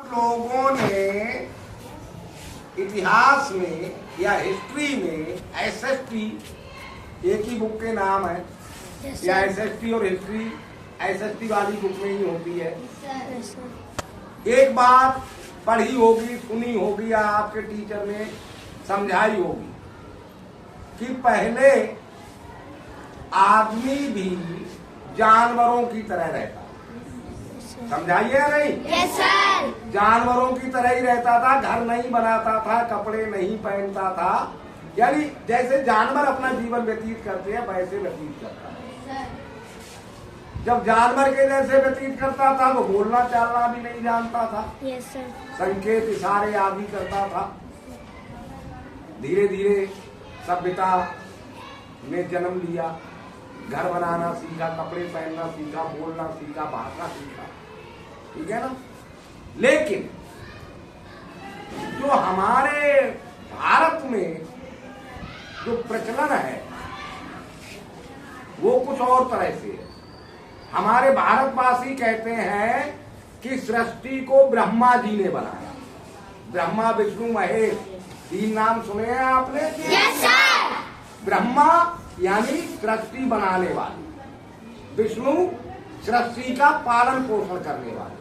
लोगों ने इतिहास में या हिस्ट्री में एसएसटी, एक ही बुक के नाम है, या एसएसटी और हिस्ट्री एसएसटी वाली बुक में ही होती है। एक बात पढ़ी होगी, सुनी होगी या आपके टीचर ने समझाई होगी कि पहले आदमी भी जानवरों की तरह रहता। समझाइए या नहीं? Yes sir. जानवरों की तरह ही रहता था, घर नहीं बनाता था, कपड़े नहीं पहनता था, यानी जैसे जानवर अपना जीवन व्यतीत करते हैं वैसे व्यतीत करता है। जब जानवर के जैसे व्यतीत करता था वो बोलना चालना भी नहीं जानता था। Yes sir. संकेत इशारे आदि करता था। धीरे धीरे सभ्यता ने जन्म लिया, घर बनाना सीखा, कपड़े पहनना सीखा, बोलना सीखा, भाषा सीखा, ठीक है ना। लेकिन जो हमारे भारत में जो प्रचलन है वो कुछ और तरह से है। हमारे भारतवासी कहते हैं कि सृष्टि को ब्रह्मा जी ने बनाया। ब्रह्मा विष्णु महेश, तीन नाम सुने हैं आपने? Yes sir. ब्रह्मा यानी सृष्टि बनाने वाले, विष्णु सृष्टि का पालन पोषण करने वाले,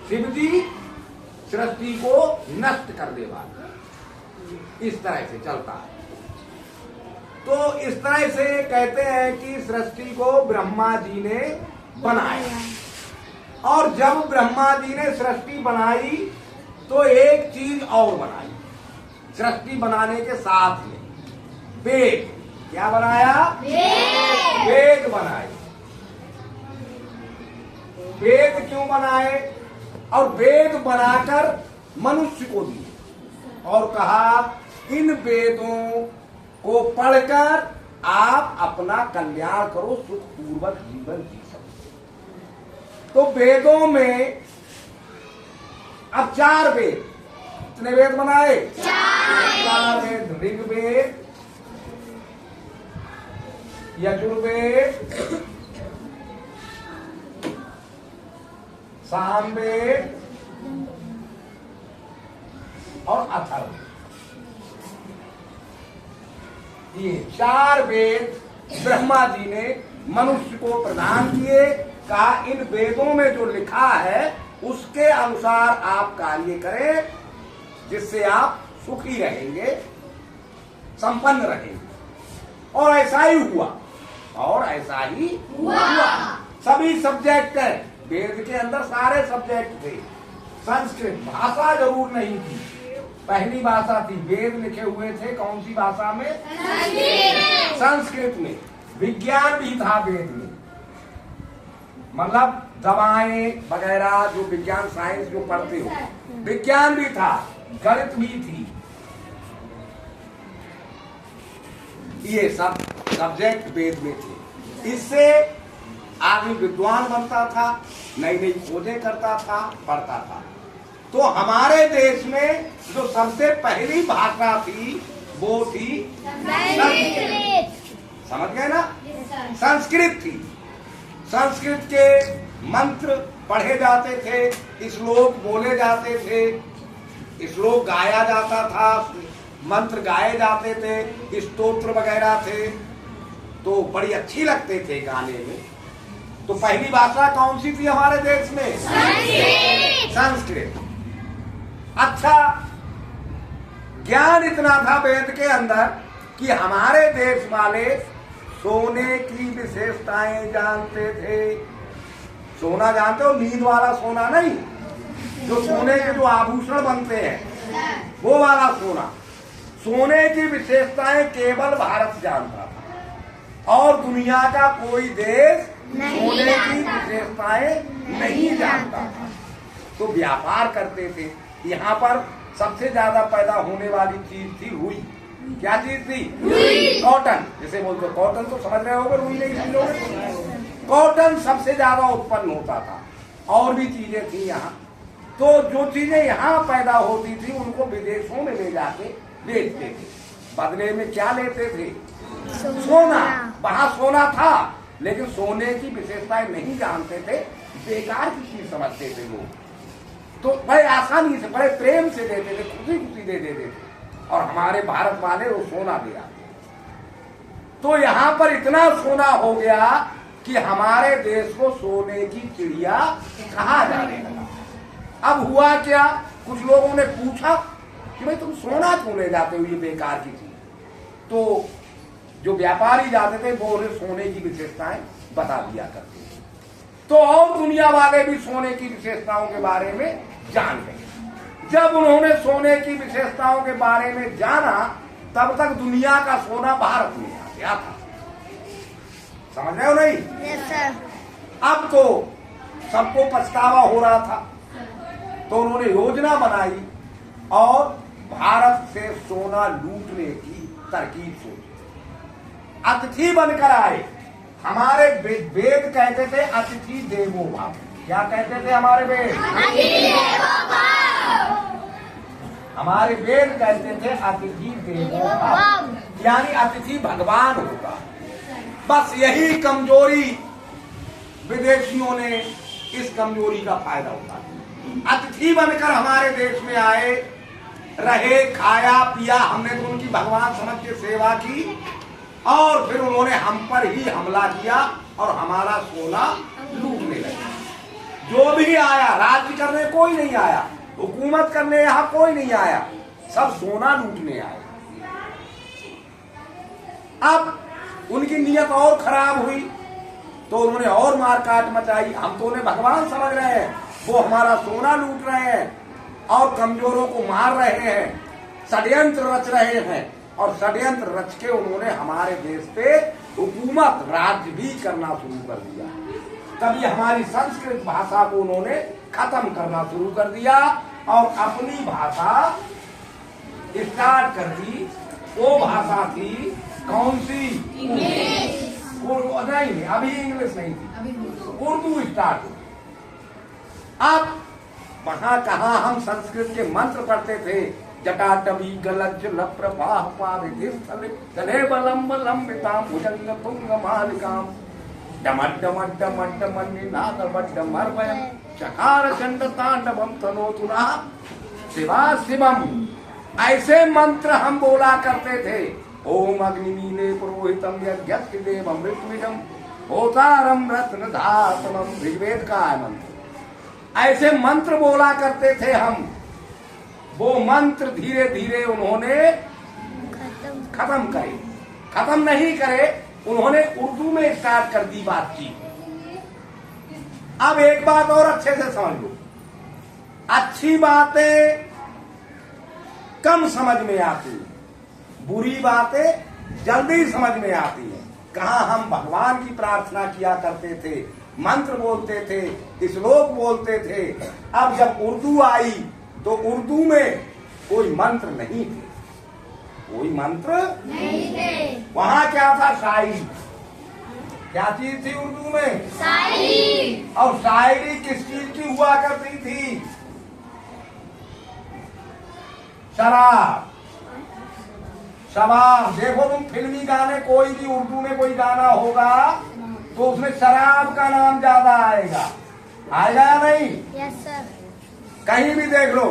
शिव जी सृष्टि को नष्ट करने वाले। इस तरह से चलता है। तो इस तरह से कहते हैं कि सृष्टि को ब्रह्मा जी ने बनाया, और जब ब्रह्मा जी ने सृष्टि बनाई तो एक चीज और बनाई सृष्टि बनाने के साथ में, वेद। क्या बनाया? वेद बनाए। वेद क्यों बनाए? और वेद बनाकर मनुष्य को दिए और कहा इन वेदों को पढ़कर आप अपना कल्याण करो, सुखपूर्वक जीवन जी सको। तो वेदों में अब 4 वेद, कितने वेद बनाए? 4 वेद। ऋग्वेद, यजुर्वेद, सामवेद और अथर्ववेद। ये 4 वेद ब्रह्मा जी ने मनुष्य को प्रदान किए। कहा इन वेदों में जो लिखा है उसके अनुसार आप कार्य करें, जिससे आप सुखी रहेंगे, संपन्न रहेंगे। और ऐसा ही हुआ, और ऐसा ही हुआ। सभी सब्जेक्ट है वेद के अंदर, सारे सब्जेक्ट थे। संस्कृत भाषा जरूर नहीं थी, पहली भाषा थी। वेद लिखे हुए थे कौन सी भाषा में? संस्कृत में। विज्ञान भी था वेद में, मतलब दवाएं वगैरह जो विज्ञान साइंस जो पढ़ते हो, विज्ञान भी था, गणित भी थी। ये सब सब्जेक्ट वेद में थे। इससे आदमी विद्वान बनता था, नई नई खोजें करता था, पढ़ता था। तो हमारे देश में जो सबसे पहली भाषा थी वो थी संस्कृत। समझ गए ना? संस्कृत थी। संस्कृत के मंत्र पढ़े जाते थे, श्लोक बोले जाते थे, श्लोक गाया जाता था, मंत्र गाए जाते थे, स्तोत्र वगैरह थे, तो बड़ी अच्छी लगते थे गाने में। तो पहली भाषा कौन सी थी हमारे देश में? संस्कृत। अच्छा, ज्ञान इतना था वेद के अंदर कि हमारे देश वाले सोने की विशेषताएं जानते थे। सोना जानते हो? नींद वाला सोना नहीं, जो सोने के जो आभूषण बनते हैं वो वाला सोना। सोने की विशेषताएं केवल भारत जानता था, और दुनिया का कोई देश सोने की विशेषताएं नहीं जानता था। तो व्यापार करते थे। यहाँ पर सबसे ज्यादा पैदा होने वाली चीज थी रुई। क्या चीज थी? कॉटन, जिसे बोलते हो। कॉटन तो समझ रहे होगे, रुई नहीं समझोगे। कॉटन सबसे ज्यादा उत्पन्न होता था, और भी चीजें थी यहाँ। तो जो चीजें यहाँ पैदा होती थी उनको विदेशों में ले जाके बेचते थे। बदले में क्या लेते थे? सोना। वहां सोना था, लेकिन सोने की विशेषताएं नहीं जानते थे, बेकार की चीज समझते थे लोग। तो बड़े आसानी से बड़े प्रेम से देते थे, खुशी खुशी दे देते थे। और हमारे भारत वाले वो सोना दे आते। तो यहां पर इतना सोना हो गया कि हमारे देश को सोने की चिड़िया कहा जाने लगा। अब हुआ क्या, कुछ लोगों ने पूछा कि भाई तुम सोना क्यों ले जाते हो, ये बेकार की चीज। तो जो व्यापारी जाते थे वो उन्हें सोने की विशेषताएं बता दिया करते थे। तो और दुनिया वाले भी सोने की विशेषताओं के बारे में जान गए। जब उन्होंने सोने की विशेषताओं के बारे में जाना, तब तक दुनिया का सोना भारत में आ गया था। समझ रहे हो नहीं? Yes, sir. अब तो सबको पछतावा हो रहा था, तो उन्होंने योजना बनाई और भारत से सोना लूटने की तरकीब सोची। अतिथि बनकर आए। हमारे वेद कहते थे अतिथि देवो भव। क्या कहते थे हमारे वेद? हमारे वेद कहते थे अतिथि देवो भव, यानी अतिथि भगवान होगा। बस यही कमजोरी विदेशियों ने इस कमजोरी का फायदा उठाया। अतिथि बनकर हमारे देश में आए, रहे, खाया पिया, हमने तो उनकी भगवान समझ के सेवा की और फिर उन्होंने हम पर ही हमला किया और हमारा सोना लूटने लगे। जो भी आया, राज्य करने कोई नहीं आया, हुकूमत करने यहां कोई नहीं आया, सब सोना लूटने आए। अब उनकी नीयत और खराब हुई तो उन्होंने और मारकाट मचाई। हम तो उन्हें भगवान समझ रहे हैं, वो हमारा सोना लूट रहे हैं और कमजोरों को मार रहे हैं, षड्यंत्र रच रहे हैं। और षड्यंत्र रच के उन्होंने हमारे देश पे हुकूमत, राज्य भी करना शुरू कर दिया। तभी हमारी संस्कृत भाषा को उन्होंने खत्म करना शुरू कर दिया और अपनी भाषा स्टार्ट कर दी। वो भाषा थी कौन सी? उर्दू। नहीं, अभी इंग्लिश नहीं थी, उर्दू स्टार्ट हुई। अब वहां कहा हम संस्कृत के मंत्र पढ़ते थे, जटाटवी गलज लप्रवाह पारिधिस्थल चले बलम लंबिताम भुजंग तुंग मालिकाम डमड डमड डमड डमड निनाद बड मर्वयम चकार चंड तांडवम तनोतुना शिवा शिवम। ऐसे मंत्र हम बोला करते थे। ओम अग्निमीले पुरोहितम यज्ञ देवम ऋत्विजम होतारम रत्न धातमम। ऋग्वेद का है मंत्र। ऐसे मंत्र बोला करते थे हम। वो मंत्र धीरे धीरे उन्होंने खत्म करे। खत्म नहीं करे, उन्होंने उर्दू में स्टार्ट कर दी बातचीत। अब एक बात और अच्छे से समझ लो, अच्छी बातें कम समझ में आती है, बुरी बातें जल्दी समझ में आती है। कहाँ हम भगवान की प्रार्थना किया करते थे, मंत्र बोलते थे, श्लोक बोलते थे। अब जब उर्दू आई तो उर्दू में कोई मंत्र नहीं थे, कोई मंत्र नहीं थे। वहां क्या था? शायरी। क्या चीज थी उर्दू में? शायरी। और शायरी किस चीज की हुआ करती थी? शराब, शराब। देखो तुम फिल्मी गाने, कोई भी उर्दू में कोई गाना होगा तो उसमें शराब का नाम ज्यादा आएगा। आएगा या नहीं? Yes sir. कहीं भी देख लो,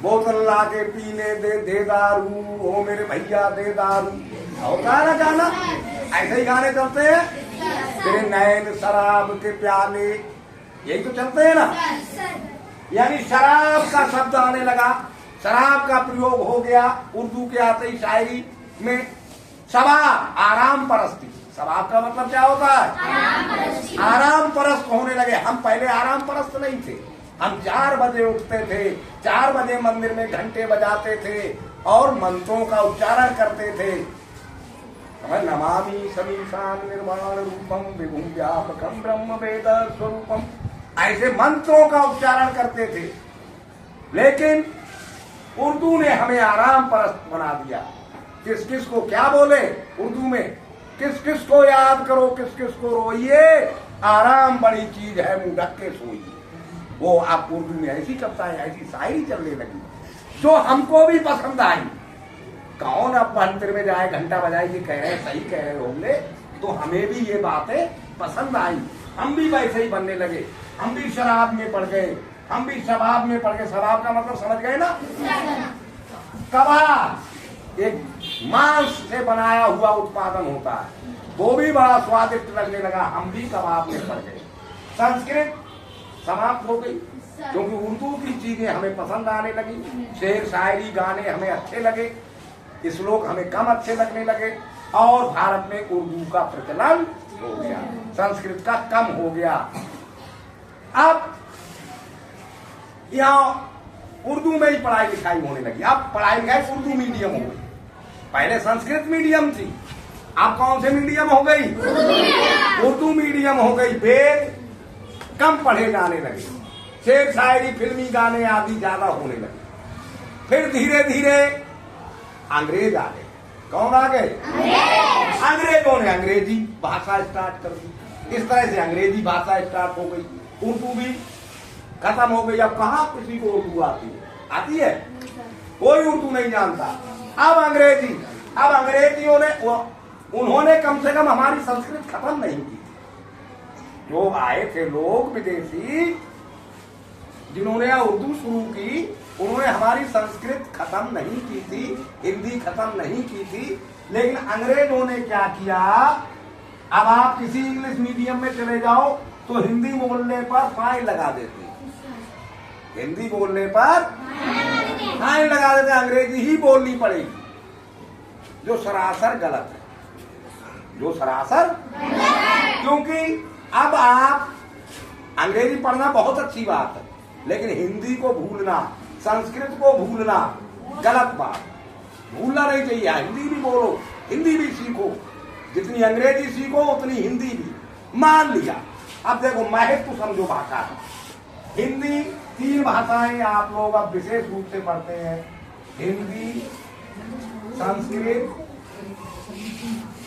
बोतल ला के पीने दे दारू, ओ मेरे भैया दे दारू, होता है ना गाना? ऐसे ही गाने चलते हैं। तेरे नैन शराब के प्याले, यही तो चलते हैं ना। यानी शराब का शब्द आने लगा, शराब का प्रयोग हो गया उर्दू के आते ही शायरी में। शबाब, आराम परस्ती। शबाब का मतलब क्या होता है? आराम परस्त होने लगे। हम पहले आराम परस्त नहीं थे। हम 4 बजे उठते थे, 4 बजे मंदिर में घंटे बजाते थे और मंत्रों का उच्चारण करते थे। नमामि समीशान निर्वाण रूपम विभुम व्यापकम ब्रह्म वेद स्वरूपम, ऐसे मंत्रों का उच्चारण करते थे। लेकिन उर्दू ने हमें आराम परस्त बना दिया। किस किस को क्या बोले उर्दू में? किस किस को याद करो, किस किस को रोइए, आराम बड़ी चीज है, मुंह ढक के सोइए। वो आप उर्दू में ऐसी कविताएं, ऐसी शायरी चलने लगी जो हमको भी पसंद आई। कौन अब मंदिर में जाए घंटा बजाए ये कह रहे हैं, सही कह रहे होंगे, तो हमें भी ये बातें पसंद आई। हम भी वैसे ही बनने लगे, हम भी शराब में पड़ गए, हम भी शबाब में पढ़ गए। शबाब का मतलब समझ गए ना? कबाब एक मांस से बनाया हुआ उत्पादन होता है, वो भी बड़ा स्वादिष्ट लगने लगा। हम भी कबाब में पढ़ गए। संस्कृत समाप्त हो गई क्योंकि उर्दू की चीजें हमें पसंद आने लगी। शेर शायरी गाने हमें अच्छे लगे, श्लोक हमें कम अच्छे लगने लगे और भारत में उर्दू का प्रचलन हो गया, संस्कृत का कम हो गया। अब यहाँ उर्दू में ही पढ़ाई लिखाई होने लगी। अब पढ़ाई लिखाई उर्दू मीडियम हो गई, पहले संस्कृत मीडियम थी, अब कौन से मीडियम हो गई? उर्दू मीडियम हो गई। वेद कम पढ़े जाने लगे, शेर शायरी फिल्मी गाने आदि ज्यादा होने लगे। फिर धीरे धीरे अंग्रेज आ गए। कौन आ गए? अंग्रेजों ने अंग्रेजी भाषा स्टार्ट कर दी। इस तरह से अंग्रेजी भाषा स्टार्ट हो गई, उर्दू भी खत्म हो गई। अब कहाँ किसी को उर्दू आती है? आती है? कोई उर्दू नहीं जानता। अब अंग्रेजियों ने उन्होंने कम से कम हमारी संस्कृत खत्म नहीं की। जो आए थे लोग विदेशी जिन्होंने उर्दू शुरू की, उन्होंने हमारी संस्कृत खत्म नहीं की थी, हिंदी खत्म नहीं की थी। लेकिन अंग्रेजों ने क्या किया, अब आप किसी इंग्लिश मीडियम में चले जाओ तो हिंदी बोलने पर फाइन लगा देते, हिंदी बोलने पर फाइन लगा देते, अंग्रेजी ही बोलनी पड़ेगी, जो सरासर गलत है, जो सरासर। क्योंकि अब आप अंग्रेजी पढ़ना बहुत अच्छी बात है, लेकिन हिंदी को भूलना, संस्कृत को भूलना गलत बात। भूलना नहीं चाहिए। हिंदी भी बोलो, हिंदी भी सीखो, जितनी अंग्रेजी सीखो उतनी हिंदी भी। मान लिया, अब देखो महत्व समझो भाषा का। हिंदी 3 भाषाएं आप लोग अब विशेष रूप से पढ़ते हैं, हिंदी, संस्कृत,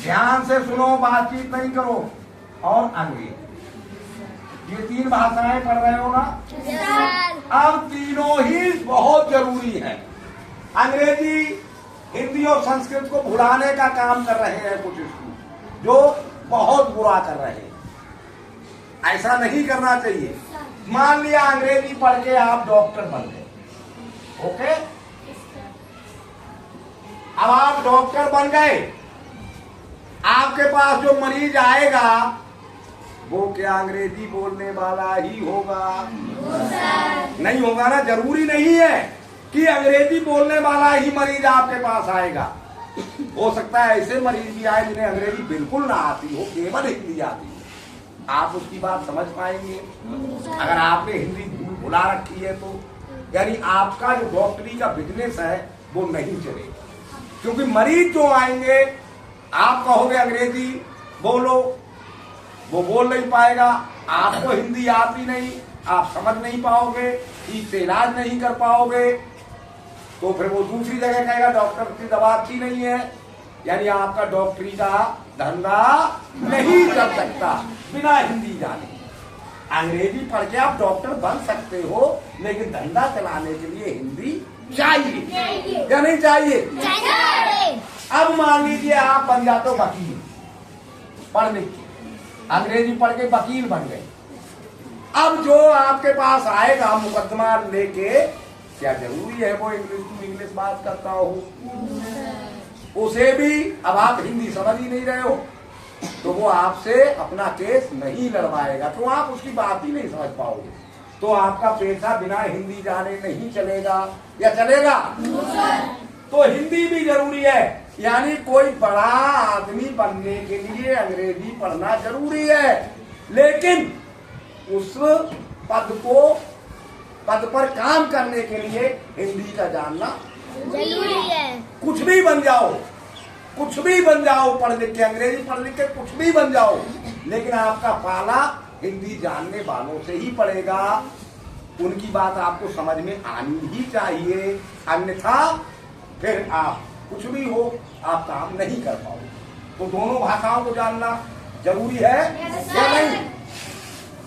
ध्यान से सुनो, बातचीत नहीं करो, और अंग्रेजी। ये 3 भाषाएं पढ़ रहे हो ना? अब तीनों ही बहुत जरूरी है। अंग्रेजी, हिंदी और संस्कृत को भुलाने का काम कर रहे हैं कुछ स्कूल, जो बहुत बुरा कर रहे हैं। ऐसा नहीं करना चाहिए। मान लिया अंग्रेजी पढ़ के आप डॉक्टर बन गए, ओके? अब आप डॉक्टर बन गए, आपके पास जो मरीज आएगा वो क्या अंग्रेजी बोलने वाला ही होगा? नहीं होगा ना। जरूरी नहीं है कि अंग्रेजी बोलने वाला ही मरीज आपके पास आएगा। हो सकता है ऐसे मरीज भी आए जिन्हें अंग्रेजी बिल्कुल ना आती हो, केवल हिंदी आती हो। आप उसकी बात समझ पाएंगे? अगर आपने हिंदी भुला रखी है तो यानी आपका जो डॉक्टरी का बिजनेस है वो नहीं चलेगा। क्योंकि मरीज जो आएंगे, आप कहोगे अंग्रेजी बोलो, वो बोल नहीं पाएगा, आपको हिंदी आती नहीं, आप समझ नहीं पाओगे, ठीक से इलाज नहीं कर पाओगे, तो फिर वो दूसरी जगह कहेगा डॉक्टर की दवा अच्छी नहीं है। यानी आपका डॉक्टरी का धंधा नहीं चल सकता बिना हिंदी जाने। अंग्रेजी पढ़ के आप डॉक्टर बन सकते हो, लेकिन धंधा चलाने के लिए हिंदी चाहिए या नहीं चाहिए? अब मान लीजिए आप बन जाते हो वकील, पढ़ लिख के अंग्रेजी पढ़ के वकील बन गए। अब जो आपके पास आएगा मुकदमा लेके, क्या जरूरी है वो इंग्लिश बात करता हो? उसे भी अब आप हिंदी समझ ही नहीं रहे हो तो वो आपसे अपना केस नहीं लड़वाएगा, तो आप उसकी बात ही नहीं समझ पाओगे। तो आपका पेशा बिना हिंदी जाने नहीं चलेगा या चलेगा? तो हिंदी भी जरूरी है। यानी कोई बड़ा आदमी बनने के लिए अंग्रेजी पढ़ना जरूरी है, लेकिन उस पद पर काम करने के लिए हिंदी का जानना जरूरी है। कुछ भी बन जाओ, कुछ भी बन जाओ, पढ़ लिख के, अंग्रेजी पढ़ लिख के कुछ भी बन जाओ, लेकिन आपका पाला हिंदी जानने वालों से ही पड़ेगा। उनकी बात आपको समझ में आनी ही चाहिए, अन्यथा फिर आप कुछ भी हो, आप काम नहीं कर पाओगे। तो दोनों भाषाओं को जानना जरूरी है या नहीं?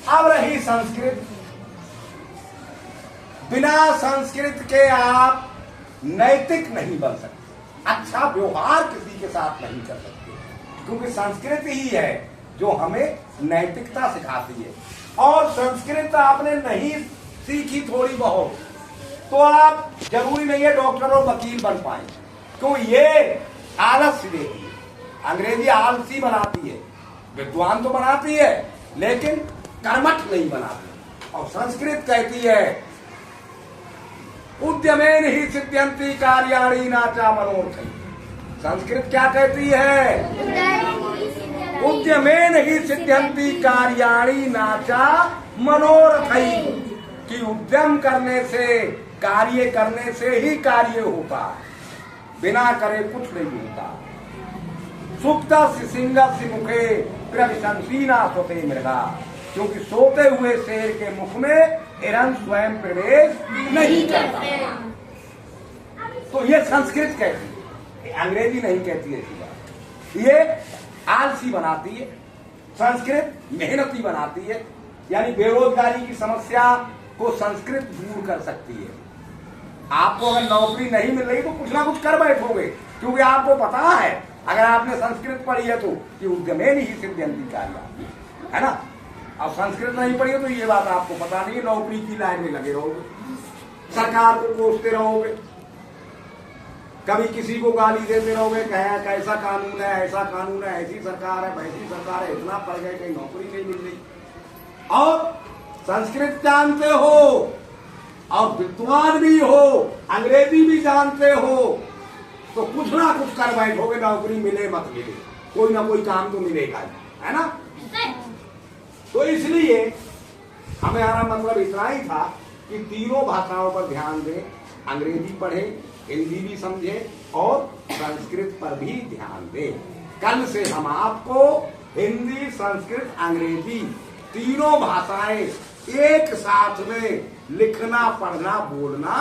अब रही संस्कृत। बिना संस्कृत के आप नैतिक नहीं बन सकते, अच्छा व्यवहार किसी के साथ नहीं कर सकते, क्योंकि संस्कृत ही है जो हमें नैतिकता सिखाती है। और संस्कृत आपने नहीं सीखी थोड़ी बहुत, तो आप जरूरी नहीं है डॉक्टर और वकील बन पाए। क्यों? ये आलस्य देती है, अंग्रेजी आलसी बनाती है, विद्वान तो बनाती है लेकिन कर्मठ नहीं बनाती। और संस्कृत कहती है उद्यमेन ही सिद्ध्यन्ति कार्याणि नाचा मनोरथैः। संस्कृत क्या कहती है? उद्यमेन ही सिद्ध्यन्ति कार्याणि नाचा मनोरथैः, कि उद्यम करने से, कार्य करने से ही कार्य होता है, बिना करे कुछ नहीं होता। सुप्तस्य सिंहस्य मुखे प्रविशंसीना स्वते मृगा, क्योंकि सोते हुए शेर के मुख में हिरण स्वयं प्रवेश नहीं करता। तो ये संस्कृत कहती है, अंग्रेजी नहीं कहती है। ये आलसी बनाती है, संस्कृत मेहनती बनाती है। यानी बेरोजगारी की समस्या को संस्कृत दूर कर सकती है। आपको अगर नौकरी नहीं मिल रही तो कुछ ना कुछ कर बैठोगे, क्योंकि आपको पता है, अगर आपने संस्कृत पढ़ी है तो कि उद्यमेन ही सिद्ध्यन्ति कार्याणि, है ना। अब संस्कृत नहीं पढ़ी है तो ये बात आपको पता नहीं, नौकरी की लाइन में लगे रहोगे, सरकार को कोसते रहोगे, कभी किसी को गाली देते रहोगे, कैसा कानून है, ऐसा कानून है, ऐसी सरकार है, वैसी सरकार है, इतना पढ़ गए कहीं नौकरी नहीं मिल रही। और संस्कृत जानते हो और विद्वान भी हो, अंग्रेजी भी जानते हो, तो कुछ ना कुछ कर बैठोगे, नौकरी मिले मत मिले, कोई ना कोई काम तो मिलेगा, है ना। तो इसलिए हमारा मतलब इतना ही था कि तीनों भाषाओं पर ध्यान दें, अंग्रेजी पढ़े, हिंदी भी समझे और संस्कृत पर भी ध्यान दें। कल से हम आपको हिंदी, संस्कृत, अंग्रेजी तीनों भाषाएं एक साथ में लिखना, पढ़ना, बोलना